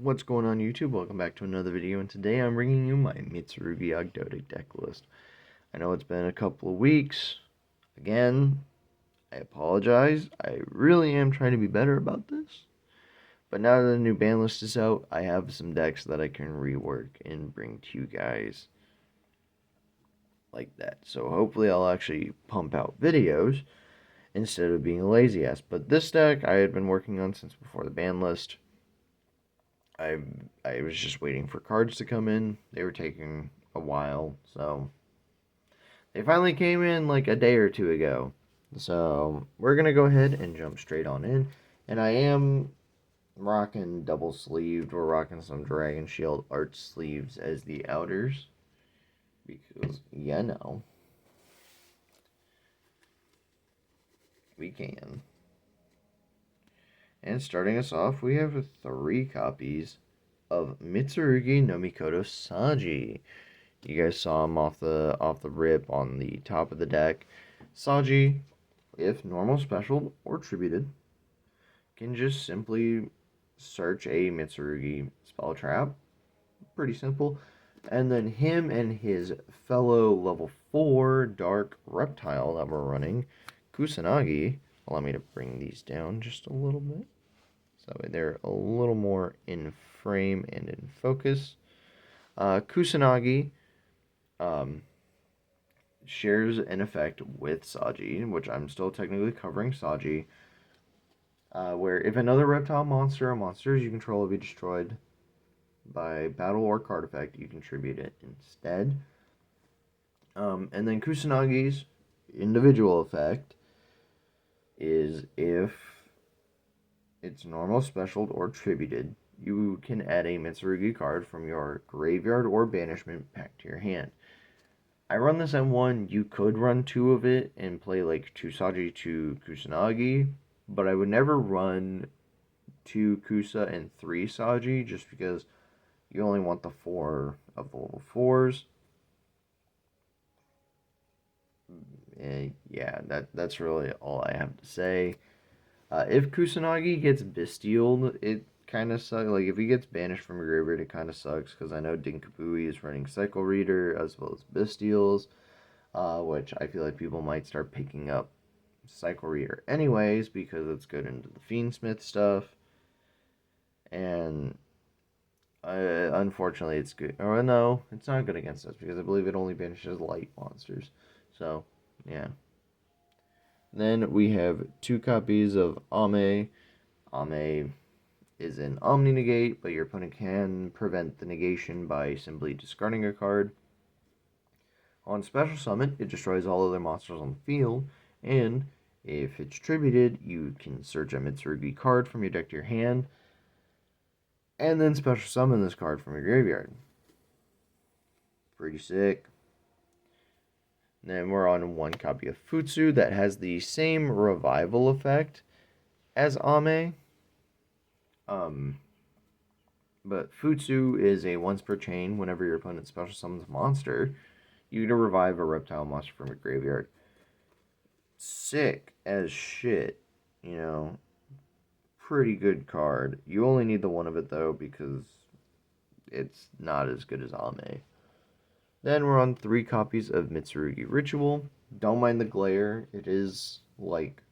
What's going on YouTube? Welcome back to another video, and today I'm bringing you my Mitsurugi Ogdoadic deck list. I know it's been a couple of weeks. Again, I apologize. I really am trying to be better about this. But now that the new ban list is out, I have some decks that I can rework and bring to you guys like that. So hopefully I'll actually pump out videos instead of being a lazy ass. But this deck I had been working on since before the ban list. I I was just waiting for cards to come in. They were taking a while, so they finally came in like a day or two ago. So we're gonna go ahead and jump straight on in. And I am rocking double sleeved. We're rocking some Dragon Shield art sleeves as the outers. Because we can. And starting us off, we have 3 copies of Mitsurugi no Mikoto Saji. You guys saw him off the rip on the top of the deck. Saji, if normal, special, or tributed, can just simply search a Mitsurugi spell trap. Pretty simple. And then him and his fellow level 4 dark reptile that we're running, Kusanagi. Allow me to bring these down just a little bit. So they're a little more in frame and in focus. Kusanagi shares an effect with Saji, which I'm still technically covering Saji, where if another reptile monster or monsters you control will be destroyed by battle or card effect, you contribute it instead. And then Kusanagi's individual effect is if it's normal, special, or tributed, you can add a Mitsurugi card from your graveyard or banishment back to your hand. I run this M1. You could run 2 of it and play like 2 Saji, 2 Kusanagi, but I would never run 2 Kusa and 3 Saji just because you only want the 4 of the level 4s. Yeah, that's really all I have to say. If Kusanagi gets bestialed, it kind of sucks. Like, if he gets banished from your graveyard, it kind of sucks, because I know Dinkabui is running Cycle Reader as well as Bestials, which I feel like people might start picking up Cycle Reader anyways, because it's good into the Fiendsmith stuff, and unfortunately it's good. Or no, it's not good against us, because I believe it only banishes light monsters, so, yeah. Then we have 2 copies of Ame. Ame is an Omni Negate, but your opponent can prevent the negation by simply discarding a card. On Special Summon, it destroys all other monsters on the field, and if it's tributed, you can search a Mitsurugi card from your deck to your hand, and then Special Summon this card from your graveyard. Pretty sick. Then we're on 1 copy of Futsu that has the same revival effect as Ame. But Futsu is a once per chain. Whenever your opponent special summons a monster, you get to revive a reptile monster from your graveyard. Sick as shit, Pretty good card. You only need the 1 of it though, because it's not as good as Ame. Then we're on 3 copies of Mitsurugi Ritual. Don't mind the glare. It is like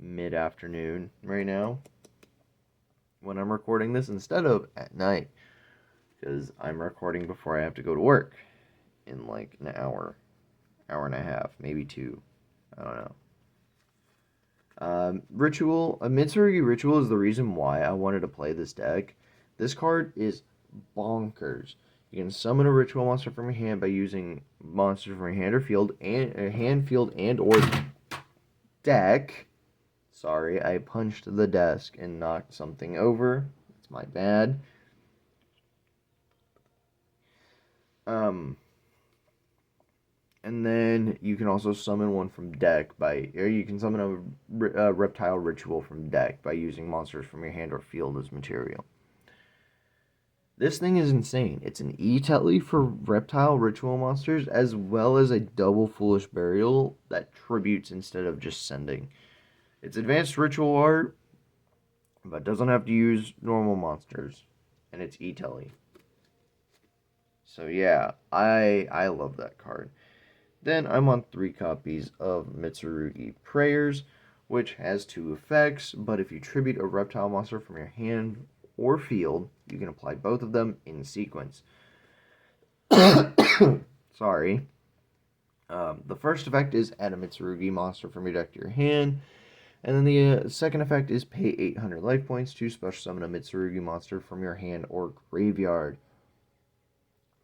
mid-afternoon right now when I'm recording this instead of at night, because I'm recording before I have to go to work in like an hour and a half, maybe 2. I don't know. Mitsurugi Ritual is the reason why I wanted to play this deck. This card is bonkers. You can summon a ritual monster from your hand by using monsters from your hand or field and or deck. Sorry, I punched the desk and knocked something over. It's my bad. And then you can also summon one from deck or you can summon a reptile ritual from deck by using monsters from your hand or field as material. This thing is insane. It's an E-Telly for reptile ritual monsters, as well as a double Foolish Burial that tributes instead of just sending. It's advanced ritual art, but doesn't have to use normal monsters. and it's E-Telly. So yeah, I love that card. Then I'm on 3 copies of Mitsurugi Prayers, which has 2 effects, but if you tribute a reptile monster from your hand or field, you can apply both of them in sequence. Sorry. The first effect is add a Mitsurugi monster from your deck to your hand, and then the second effect is pay 800 life points to special summon a Mitsurugi monster from your hand or graveyard.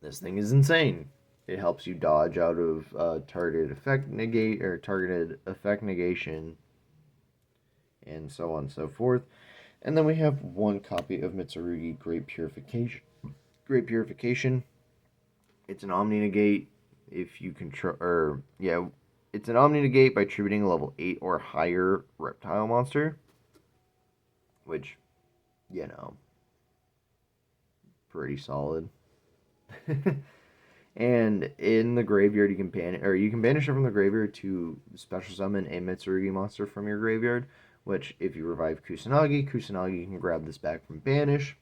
This thing is insane. It helps you dodge out of targeted effect negation, and so on and so forth. And then we have 1 copy of Mitsurugi Great Purification. Great Purification. It's an Omni Negate. If you control, it's an Omni Negate by tributing a level 8 or higher reptile monster, which, pretty solid. And in the graveyard, you can banish it from the graveyard to special summon a Mitsurugi monster from your graveyard. Which, if you revive Kusanagi can grab this back from banish,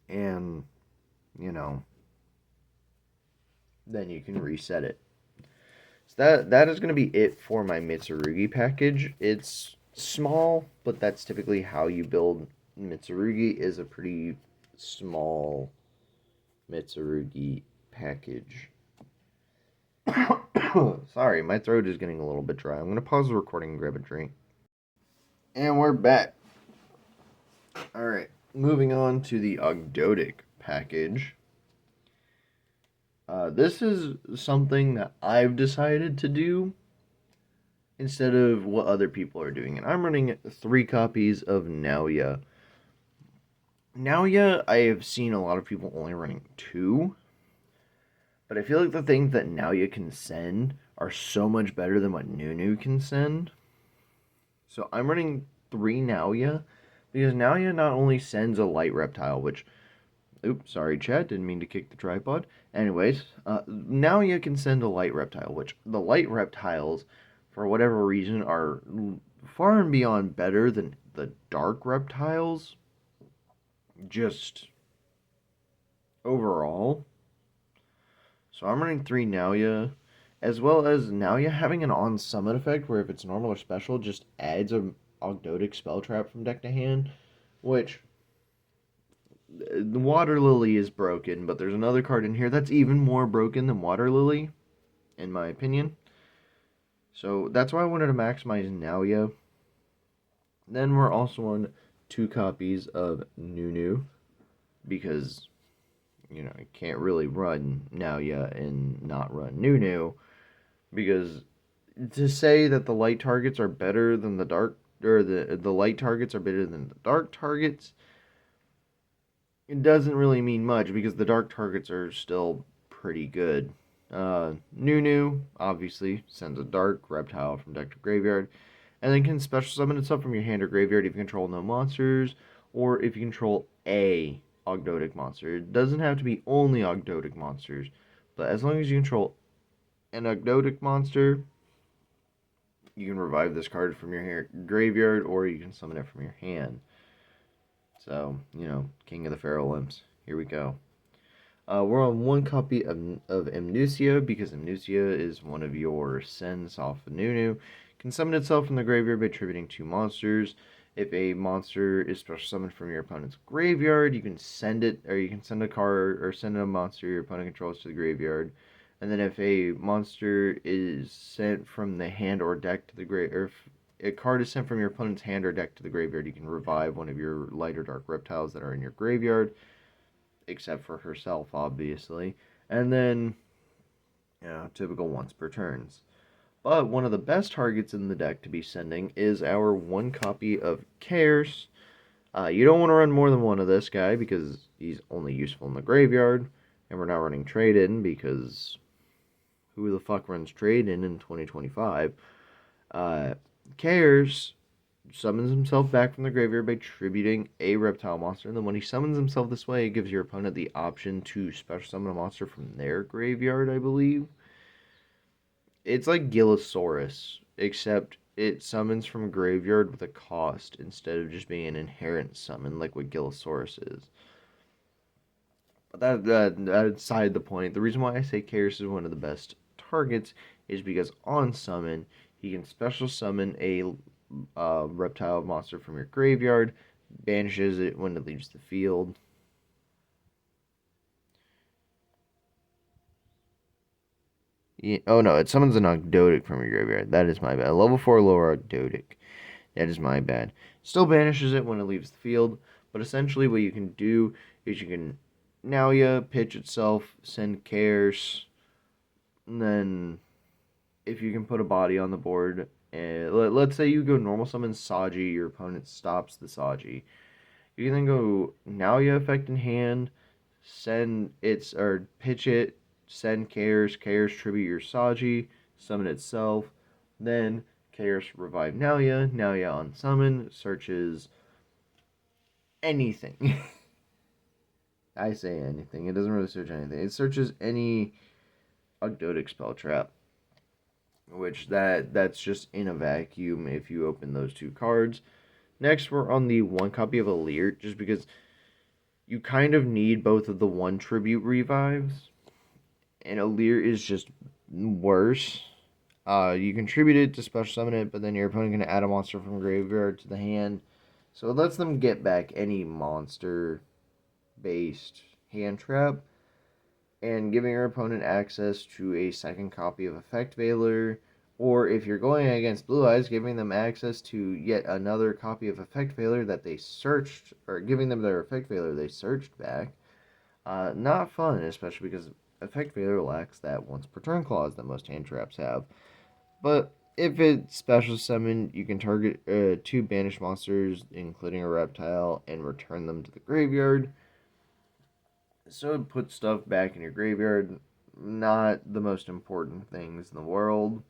and then you can reset it. So that is going to be it for my Mitsurugi package. It's small, but that's typically how you build Mitsurugi, is a pretty small Mitsurugi package. Sorry, my throat is getting a little bit dry. I'm going to pause the recording and grab a drink. And we're back. Alright, moving on to the Ogdoadic package. This is something that I've decided to do instead of what other people are doing. And I'm running 3 copies of Naoya. Naoya, I have seen a lot of people only running 2. But I feel like the things that Naoya can send are so much better than what Nunu can send. So I'm running 3 Naoya, because Naoya not only sends a light reptile, which... Oops, sorry chat, didn't mean to kick the tripod. Anyways, Naoya can send a light reptile, which the light reptiles, for whatever reason, are far and beyond better than the dark reptiles. Just overall. So I'm running 3 Naoya, as well as Naoya having an on-summon effect, where if it's normal or special, just adds a Ogdoadic spell trap from deck to hand, which... The Water Lily is broken, but there's another card in here that's even more broken than Water Lily, in my opinion. So that's why I wanted to maximize Naoya. Then we're also on 2 copies of Nunu, because, I can't really run Naoya and not run Nunu, because to say that the light targets are better than the dark, or the light targets are better than the dark targets, it doesn't really mean much, because the dark targets are still pretty good. Nunu, obviously, sends a dark reptile from deck to graveyard, and then can special summon itself from your hand or graveyard if you control no monsters, or if you control a Ogdoadic monster. It doesn't have to be only Ogdoadic monsters, but as long as you control an Ogdoadic monster, you can revive this card from your graveyard, or you can summon it from your hand. So, King of the Feral Imps. Here we go. We're on 1 copy of Amnesia, because Amnesia is one of your sends off of Nunu. Can summon itself from the graveyard by tributing 2 monsters. If a monster is special summoned from your opponent's graveyard, you can send it, or you can send a card, or send a monster your opponent controls to the graveyard. And then if a monster is sent from the hand or deck to the graveyard, or if a card is sent from your opponent's hand or deck to the graveyard, you can revive one of your light or dark reptiles that are in your graveyard, except for herself, obviously. And then, typical once per turns. But one of the best targets in the deck to be sending is our 1 copy of Chaos. You don't want to run more than 1 of this guy, because he's only useful in the graveyard, and we're not running trade-in, because who the fuck runs trade-in in 2025? Chaos summons himself back from the graveyard by tributing a reptile monster, and then when he summons himself this way, it gives your opponent the option to special summon a monster from their graveyard, I believe. It's like Gillosaurus, except it summons from a graveyard with a cost, instead of just being an inherent summon like what Gillosaurus is. That aside the point. The reason why I say Karis is one of the best targets is because on summon he can special summon a reptile monster from your graveyard, banishes it when it leaves the field. Yeah, oh no, it summons an Ogdoadic from your graveyard. That is my bad. Level 4 lower Ogdoadic. That is my bad. Still banishes it when it leaves the field, but essentially what you can do is you can Nalia, pitch itself, send Cares, and then if you can put a body on the board, and let's say you go normal summon Saji, your opponent stops the Saji. You can then go Nalia effect in hand, send its or pitch it, send Cares, Cares tribute your Saji, summon itself, then Cares revive Nalia, Nalia on summon, searches anything. I say anything. It doesn't really search anything. It searches any Ogdoadic spell trap, which that's just in a vacuum if you open those two cards. Next, we're on the one copy of Alert, just because you kind of need both of the one tribute revives, and Alert is just worse. You contribute it to special summon it, but then your opponent can add a monster from graveyard to the hand, so it lets them get back any monster-based hand trap, and giving your opponent access to a second copy of Effect Veiler, or if you're going against Blue Eyes, giving them access to yet another copy of Effect Veiler that they searched, or giving them their Effect Veiler they searched back. Not fun, especially because Effect Veiler lacks that once per turn clause that most hand traps have. But if it's special summon, you can target two banished monsters, including a reptile, and return them to the graveyard. So it puts stuff back in your graveyard. Not the most important things in the world.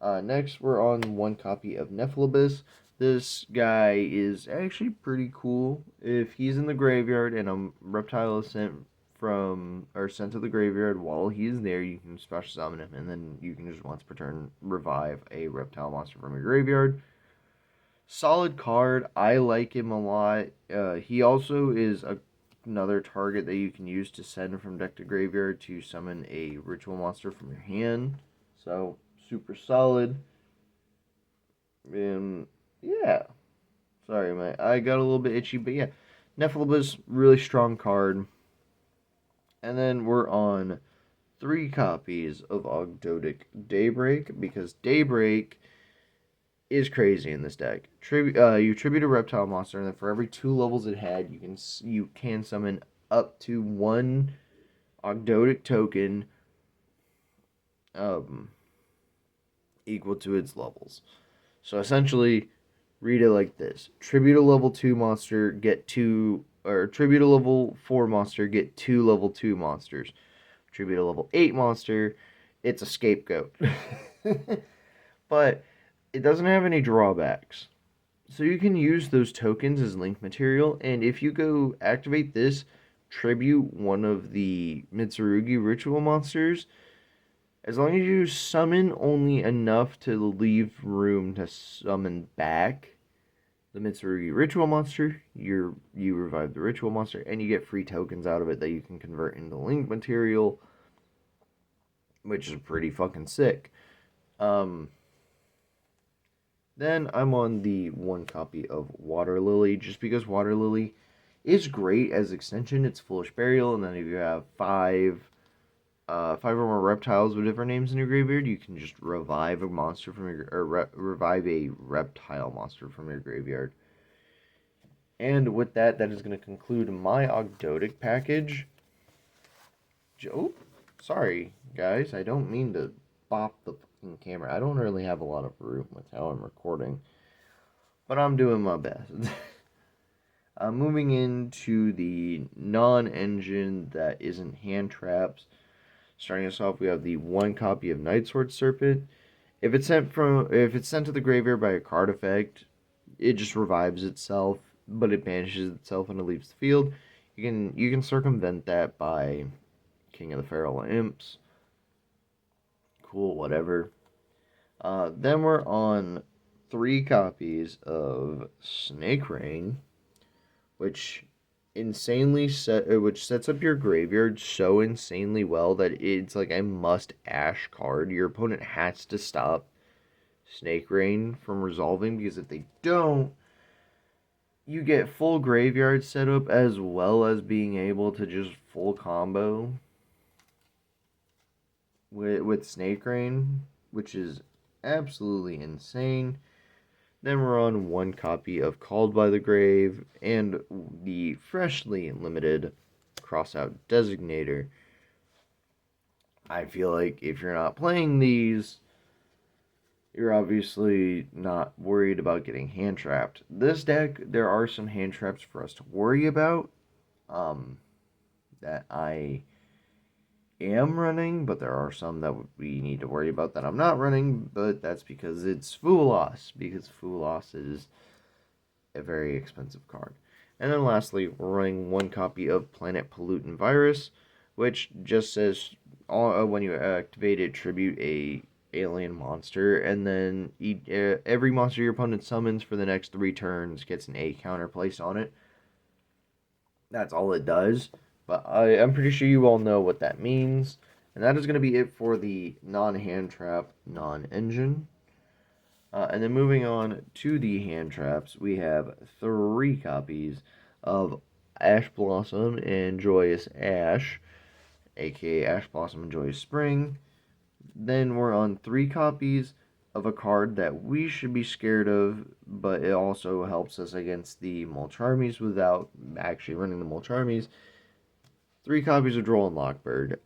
Next, we're on one copy of Nephalibus. This guy is actually pretty cool. If he's in the graveyard and a reptile is sent to the graveyard while he's there, you can special summon him, and then you can just once per turn revive a reptile monster from your graveyard. Solid card. I like him a lot. He also is another target that you can use to send from deck to graveyard to summon a ritual monster from your hand. So super solid. And yeah, sorry, I got a little bit itchy, but yeah, Nephalibus, really strong card. And then we're on 3 copies of Ogdoadic Daybreak, because Daybreak is crazy in this deck. You tribute a reptile monster, and then for every 2 levels it had, you can summon up to 1 Ogdoadic token equal to its levels. So essentially, read it like this: tribute a level 2 monster, get 2, or tribute a level 4 monster, get 2 level 2 monsters. Tribute a level 8 monster, it's a scapegoat. But it doesn't have any drawbacks. So you can use those tokens as link material, and if you go activate this, tribute one of the Mitsurugi ritual monsters, as long as you summon only enough to leave room to summon back the Mitsurugi ritual monster, you revive the ritual monster, and you get free tokens out of it that you can convert into link material, which is pretty fucking sick. Then I'm on the 1 copy of Water Lily, just because Water Lily is great as extension. It's Foolish Burial, and then if you have 5 or more reptiles with different names in your graveyard, you can just revive a monster from revive a reptile monster from your graveyard. And with that, that is going to conclude my Ogdoadic package. Oh, sorry, guys. I don't mean to bop the fucking camera. I don't really have a lot of room with how I'm recording, but I'm doing my best. Moving into the non-engine that isn't hand traps. Starting us off, we have the 1 copy of Nightsword Serpent. If it's sent to the graveyard by a card effect, it just revives itself, but it banishes itself when it leaves the field. You can circumvent that by King of the Feral Imps. Cool, whatever. Then we're on 3 copies of Snake Rain, which insanely which sets up your graveyard so insanely well that it's like a must ash card. Your opponent has to stop Snake Rain from resolving, because if they don't, you get full graveyard setup as well as being able to just full combo with Snake Rain, which is absolutely insane. Then we're on one copy of Called by the Grave and the freshly limited Crossout Designator. I feel like if you're not playing these, you're obviously not worried about getting hand trapped. This deck, there are some hand traps for us to worry about, that I am running, but there are some that we need to worry about that I'm not running, but that's because it's Foolos, because Foolos is a very expensive card. And then lastly, we're running one copy of Planet Pollutant Virus, which just says when you activate it, tribute a alien monster, and then every monster your opponent summons for the next 3 turns gets an A counter placed on it. That's all it does, but I'm pretty sure you all know what that means. And that is going to be it for the non-hand trap, non-engine. And then moving on to the hand traps, we have 3 copies of Ash Blossom and Joyous Ash, aka Ash Blossom and Joyous Spring. Then we're on 3 copies of a card that we should be scared of, but it also helps us against the Molcharmies without actually running the Molcharmies. 3 copies of Droll and Lockbird.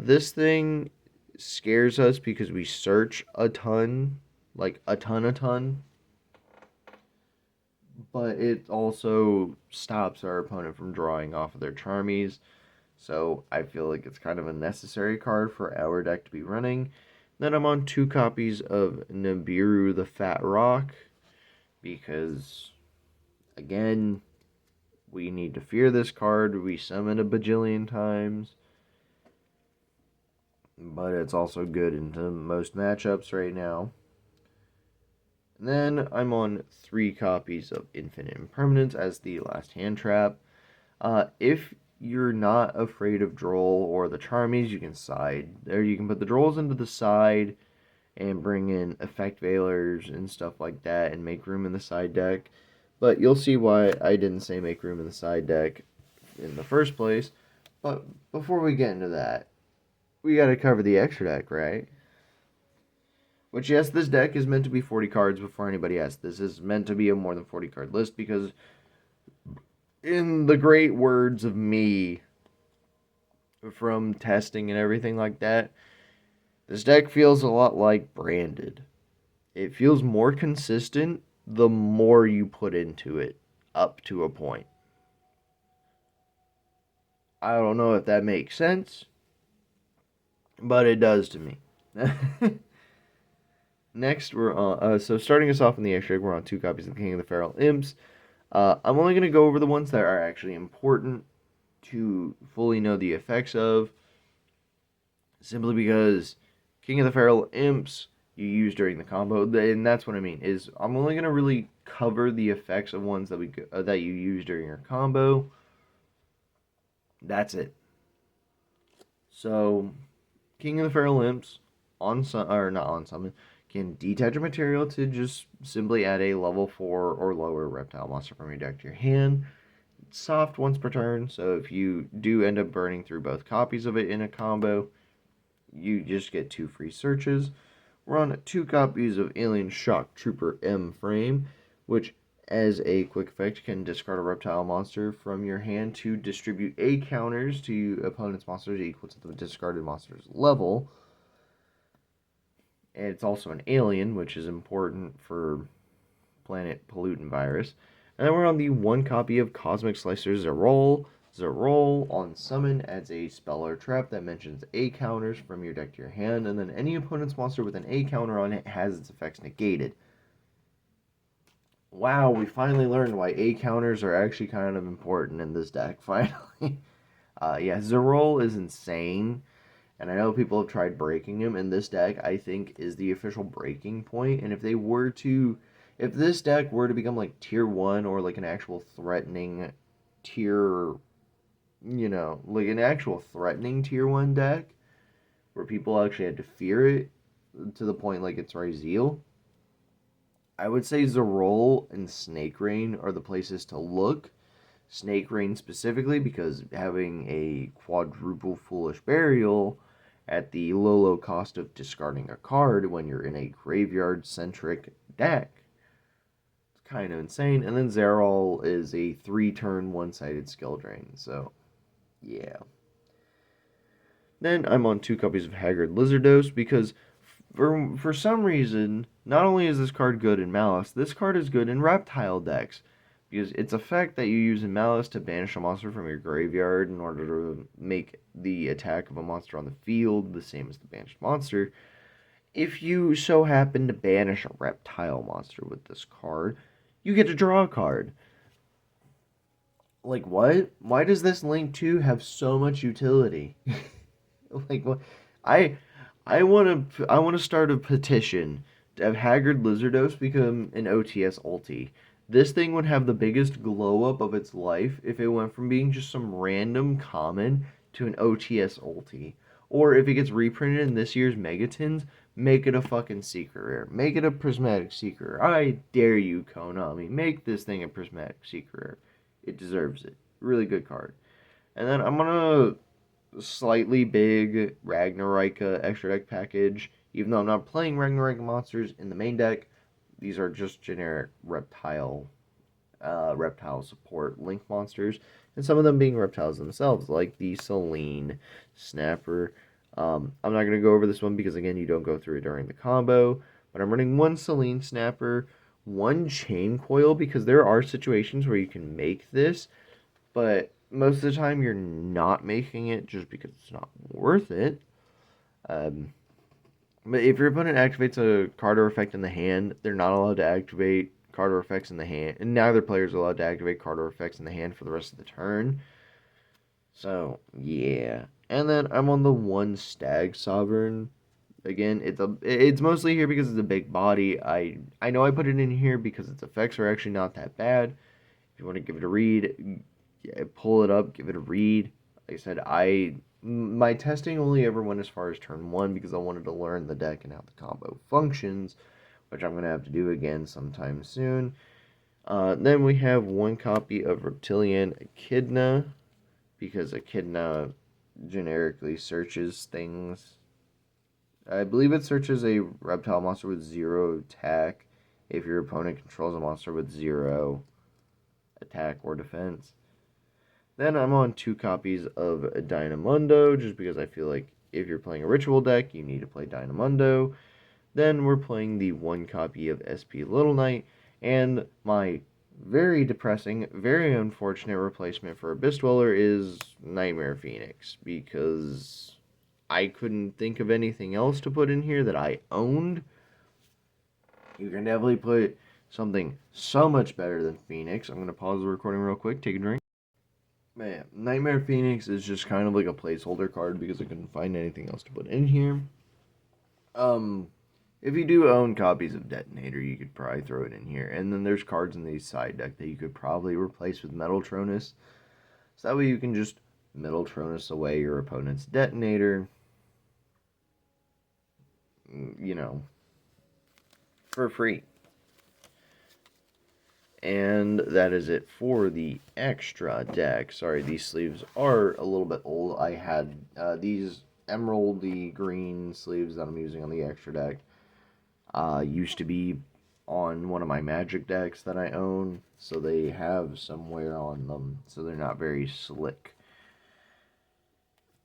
This thing scares us because we search a ton, like a ton, but it also stops our opponent from drawing off of their Charmies. So I feel like it's kind of a necessary card for our deck to be running. Then I'm on 2 copies of Nibiru the Fat Rock, because, again, we need to fear this card. We summon a bajillion times, but it's also good into most matchups right now. And then I'm on 3 copies of Infinite Impermanence as the last hand trap. If you're not afraid of Droll or the Charmies, you can side. There you can put the Drolls into the side and bring in Effect Veilers and stuff like that and make room in the side deck. But you'll see why I didn't say make room in the side deck in the first place. But before we get into that, we gotta cover the extra deck, right? Which, yes, this deck is meant to be 40 cards before anybody asks. This is meant to be a more than 40 card list because, in the great words of me from testing and everything like that, this deck feels a lot like Branded. It feels more consistent the more you put into it, up to a point. I don't know if that makes sense, but it does to me. Next, we're on. So starting us off in the extra, we're on 2 copies of the King of the Feral Imps. I'm only going to go over the ones that are actually important to fully know the effects of, simply because King of the Feral Imps you use during the combo, and that's what I mean, is I'm only going to really cover the effects of ones that you use during your combo. That's it. So, King of the Feral Imps, or not on summon, can detach a material to just simply add a level 4 or lower reptile monster from your deck to your hand. It's soft once per turn, so if you do end up burning through both copies of it in a combo, you just get 2 free searches. We're on 2 copies of Alien Shock Trooper M Frame, which, as a quick effect, can discard a reptile monster from your hand to distribute A counters to opponent's monsters equal to the discarded monster's level. And it's also an alien, which is important for Planet Pollutant Virus. And then we're on the 1 copy of Cosmic Slicer Zerol. Zerol on summon adds a spell or trap that mentions A counters from your deck to your hand, and then any opponent's monster with an A counter on it has its effects negated. Wow, we finally learned why A counters are actually kind of important in this deck, finally. Yeah, Zerol is insane, and I know people have tried breaking him, and this deck, I think, is the official breaking point, and if this deck were to become like tier 1 or like an actual threatening tier, like an actual threatening tier 1 deck where people actually had to fear it to the point like it's Ryzeal, I would say Zerol and Snake Rain are the places to look. Snake Rain specifically because having a quadruple Foolish Burial at the low cost of discarding a card when you're in a graveyard-centric deck, it's kind of insane. And then Zerol is a 3-turn one-sided skill drain, so yeah. Then I'm on 2 copies of Haggard Lizardos because for some reason, not only is this card good in Malice, this card is good in Reptile decks. Because its effect that you use in Malice to banish a monster from your graveyard in order to make the attack of a monster on the field the same as the banished monster. If you so happen to banish a reptile monster with this card, you get to draw a card. Like, what? Why does this Link 2 have so much utility? Like, what? I want to start a petition to have Haggard Lizardos become an OTS ulti. This thing would have the biggest glow up of its life if it went from being just some random common to an OTS ulti. Or if it gets reprinted in this year's Megatins, make it a fucking secret rare. Make it a prismatic secret rare. I dare you, Konami. Make this thing a prismatic secret rare. It deserves it. Really good card. And then I'm gonna slightly big Ragnarika extra deck package. Even though I'm not playing Ragnarika monsters in the main deck, these are just generic reptile support link monsters, and some of them being reptiles themselves, like the Selene Snapper. I'm not going to go over this one because, again, you don't go through it during the combo, but I'm running 1 Selene Snapper, 1 Chain Coil, because there are situations where you can make this, but most of the time you're not making it just because it's not worth it. But if your opponent activates a card or effect in the hand, they're not allowed to activate card or effects in the hand. And neither player is allowed to activate card or effects in the hand for the rest of the turn. So, yeah. And then I'm on the 1 Stag Sovereign. Again, it's mostly here because it's a big body. I know I put it in here because its effects are actually not that bad. If you want to give it a read, pull it up, give it a read. Like I said, my testing only ever went as far as turn 1 because I wanted to learn the deck and how the combo functions, which I'm going to have to do again sometime soon. Then we have 1 copy of Reptilian Echidna, because Echidna generically searches things. I believe it searches a reptile monster with 0 attack if your opponent controls a monster with 0 attack or defense. Then I'm on 2 copies of Dynamundo, just because I feel like if you're playing a ritual deck, you need to play Dynamundo. Then we're playing the 1 copy of SP Little Knight, and my very depressing, very unfortunate replacement for Abyss Dweller is Nightmare Phoenix, because I couldn't think of anything else to put in here that I owned. You can definitely put something so much better than Phoenix. I'm going to pause the recording real quick, take a drink. Man, Nightmare Phoenix is just kind of like a placeholder card because I couldn't find anything else to put in here. If you do own copies of Detonator, you could probably throw it in here. And then there's cards in the side deck that you could probably replace with Metaltronus. So that way you can just Metaltronus away your opponent's Detonator, for free. And that is it for the extra deck. Sorry, these sleeves are a little bit old. I had these emeraldy green sleeves that I'm using on the extra deck. Used to be on one of my Magic decks that I own, so they have some wear on them, so they're not very slick.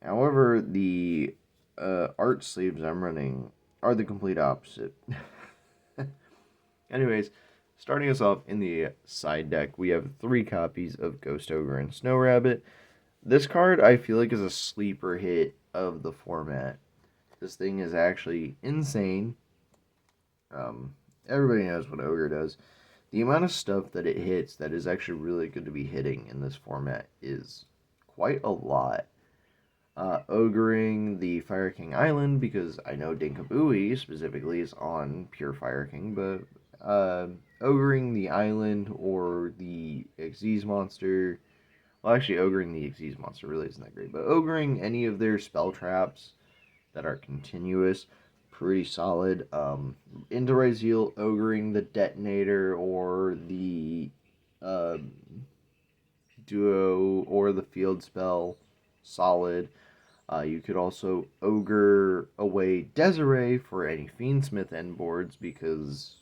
However, the art sleeves I'm running are the complete opposite. Anyways, starting us off in the side deck, we have 3 copies of Ghost Ogre and Snow Rabbit. This card, I feel like, is a sleeper hit of the format. This thing is actually insane. Everybody knows what Ogre does. The amount of stuff that it hits that is actually really good to be hitting in this format is quite a lot. Ogring the Fire King Island, because I know Dinkabooey specifically is on Pure Fire King, but ogring the island or the Xyz monster Well, actually, ogring the Xyz monster really isn't that great, but ogring any of their spell traps that are continuous, pretty solid. Into Raziel, ogring the detonator or the uh, duo or the field spell, solid. You could also ogre away Desiree for any Fiendsmith end boards because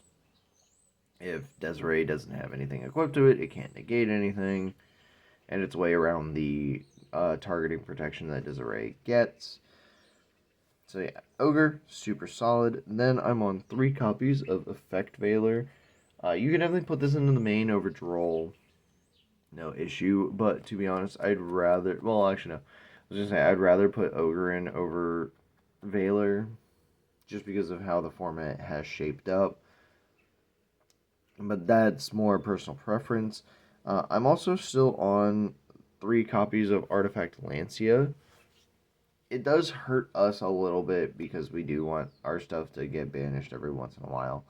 if Desiree doesn't have anything equipped to it, it can't negate anything, and its way around the targeting protection that Desiree gets. So yeah, Ogre, super solid. Then I'm on 3 copies of Effect Veiler. You can definitely put this into the main over Droll, no issue, but to be honest, I'd rather, well, actually, no. I was just saying, I'd rather put Ogre in over Veiler, just because of how the format has shaped up. But that's more personal preference. I'm also still on 3 copies of Artifact Lancia. It does hurt us a little bit because we do want our stuff to get banished every once in a while.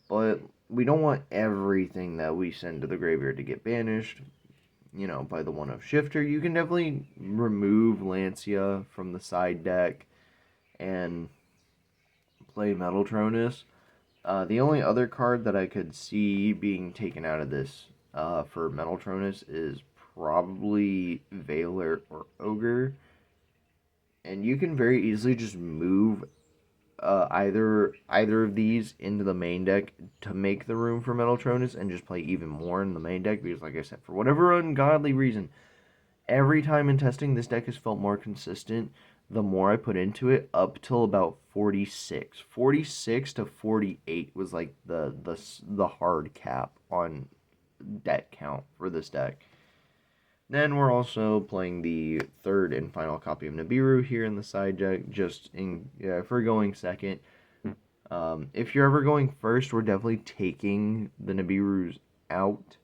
But we don't want everything that we send to the graveyard to get banished, by the one of Shifter. You can definitely remove Lancia from the side deck and play Metaltronus. The only other card that I could see being taken out of this for Metaltronus is probably Veiler or Ogre. And you can very easily just move either of these into the main deck to make the room for Metaltronus and just play even more in the main deck because, like I said, for whatever ungodly reason, every time in testing, this deck has felt more consistent the more I put into it, up till about 46. 46 to 48 was like the hard cap on deck count for this deck. Then we're also playing the 3rd and final copy of Nibiru here in the side deck, just for going second. If you're ever going first, we're definitely taking the Nibirus out.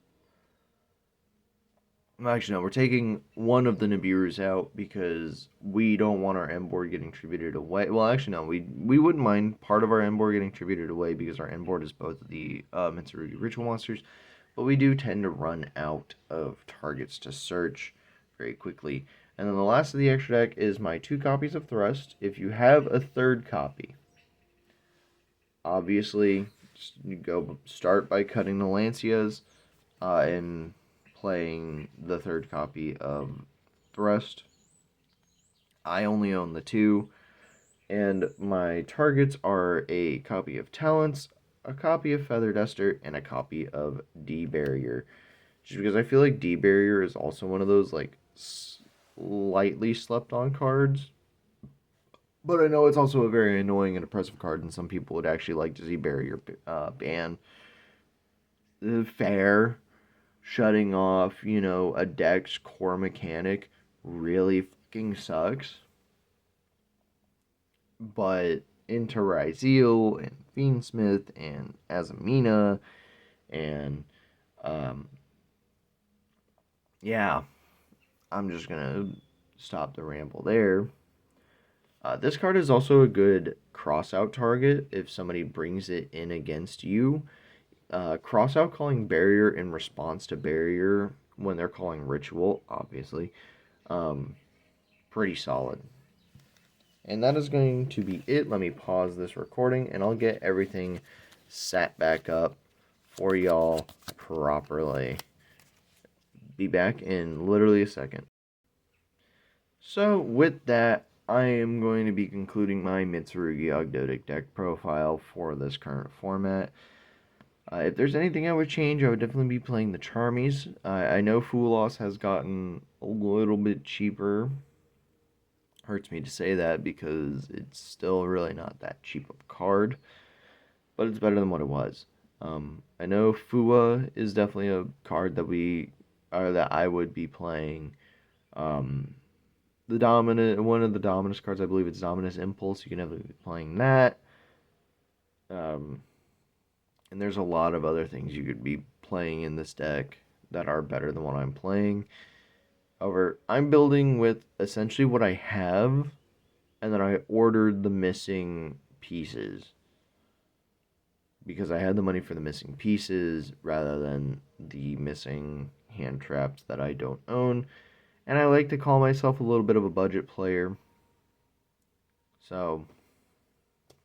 Actually, no, we're taking one of the Nibirus out because we don't want our end board getting tributed away. Well, actually, no, we wouldn't mind part of our end board getting tributed away because our end board is both the Mitsurugi ritual monsters, but we do tend to run out of targets to search very quickly. And then the last of the extra deck is my 2 copies of Thrust. If you have a 3rd copy, obviously, you go start by cutting the Lancias and playing the 3rd copy of Thrust. I only own the 2, and my targets are a copy of Talents, a copy of Feather Duster, and a copy of D-Barrier. Just because I feel like D-Barrier is also one of those, like, slightly slept-on cards. But I know it's also a very annoying and oppressive card, and some people would actually like to see Barrier ban. Fair. Shutting off, a deck's core mechanic really fucking sucks. But into Raziel and Fiendsmith and Azamina and yeah, I'm just gonna stop the ramble there. This card is also a good cross-out target if somebody brings it in against you. Cross-out calling Barrier in response to Barrier when they're calling Ritual, obviously. Pretty solid. And that is going to be it. Let me pause this recording, and I'll get everything set back up for y'all properly. Be back in literally a second. So, with that, I am going to be concluding my Mitsurugi Ogdoadic deck profile for this current format. If there's anything I would change, I would definitely be playing the Charmies. I know Fulos has gotten a little bit cheaper. Hurts me to say that because it's still really not that cheap of a card, but it's better than what it was. I know Fua is definitely a card that I would be playing. One of the Dominus cards, I believe it's Dominus Impulse. You can definitely be playing that. And there's a lot of other things you could be playing in this deck that are better than what I'm playing. However, I'm building with essentially what I have, and then I ordered the missing pieces because I had the money for the missing pieces rather than the missing hand traps that I don't own. And I like to call myself a little bit of a budget player. So,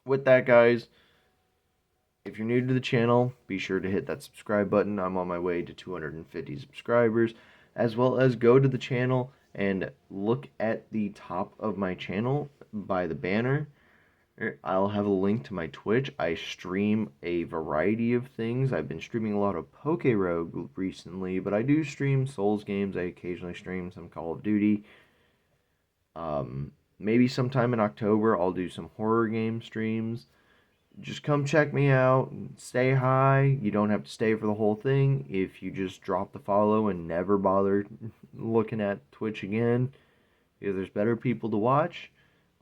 with that, guys, if you're new to the channel, be sure to hit that subscribe button. I'm on my way to 250 subscribers, as well as go to the channel and look at the top of my channel by the banner. I'll have a link to my Twitch. I stream a variety of things. I've been streaming a lot of Poke Rogue recently, but I do stream Souls games. I occasionally stream some Call of Duty. Maybe sometime in October I'll do some horror game streams. Just come check me out. Stay high. You don't have to stay for the whole thing. If you just drop the follow and never bother looking at Twitch again, because there's better people to watch,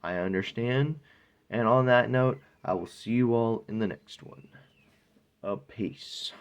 I understand. And on that note, I will see you all in the next one. Peace.